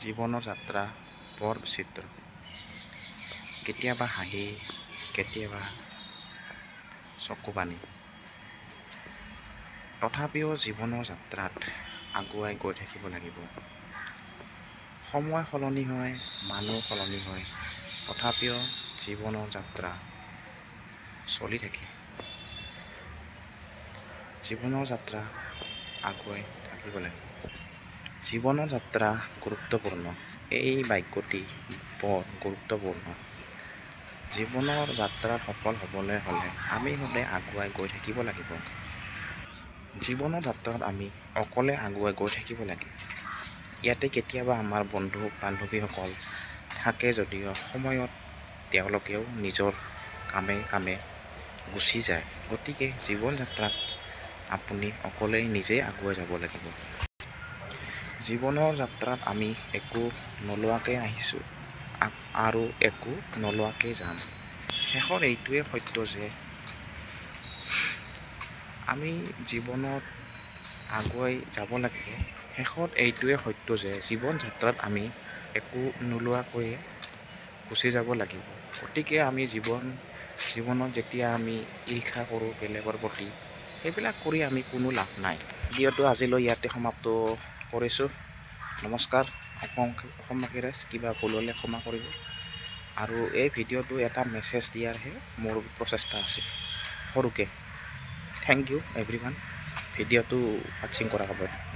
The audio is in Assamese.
জীৱনৰ যাত্ৰা বৰ বিচিত্ৰ। কেতিয়াবা হাঁহি, কেতিয়াবা চকু পানী। তথাপিও জীৱনৰ যাত্ৰাত আগুৱাই গৈ থাকিব লাগিব। সময় সলনি হয়, মানুহ সলনি হয়, তথাপিও জীৱনৰ যাত্ৰা চলি থাকে। জীৱনৰ যাত্ৰা আগুৱাই থাকিব লাগে। জীৱনৰ যাত্ৰা গুৰুত্বপূৰ্ণ। এই বাক্যটি বৰ গুৰুত্বপূৰ্ণ। জীৱনৰ যাত্ৰাত সফল হ'বলৈ হ'লে আমি সদায় আগুৱাই গৈ থাকিব লাগিব। জীৱনৰ যাত্ৰাত আমি অকলে আগুৱাই গৈ থাকিব লাগে। ইয়াতে কেতিয়াবা আমাৰ বন্ধু বান্ধৱীসকল থাকে যদিও সময়ত তেওঁলোকেও নিজৰ কামে গুচি যায়। গতিকে জীৱন যাত্ৰাত আপুনি অকলেই নিজেই আগুৱাই যাব লাগিব। জীৱনৰ যাত্ৰাত আমি একো নোলোৱাকৈ আহিছোঁ আৰু একো নোলোৱাকৈ যাম। শেষত এইটোৱে সত্য যে আমি জীৱনত আগুৱাই যাব লাগিব। শেষত এইটোৱে সত্য যে জীৱন যাত্ৰাত আমি একো নোলোৱাকৈয়ে গুচি যাব লাগিব। গতিকে আমি জীৱনত যেতিয়া আমি ঈৰ্ষা কৰোঁ বেলেগৰ প্ৰতি, সেইবিলাক কৰি আমি কোনো লাভ নাই। ভিডিঅ'টো আজিলৈ ইয়াতে সমাপ্ত কৰিছোঁ। নমস্কাৰ। অসমীয়াৰে কিবা ভুল হ'লে ক্ষমা কৰিব। আৰু এই ভিডিঅ'টো এটা মেছেজ দিয়াৰহে মোৰ প্ৰচেষ্টা আছে সৰুকৈ। থেংক ইউ এভৰিৱান ভিডিঅ'টো ৱাটচিং কৰাৰ বাবে।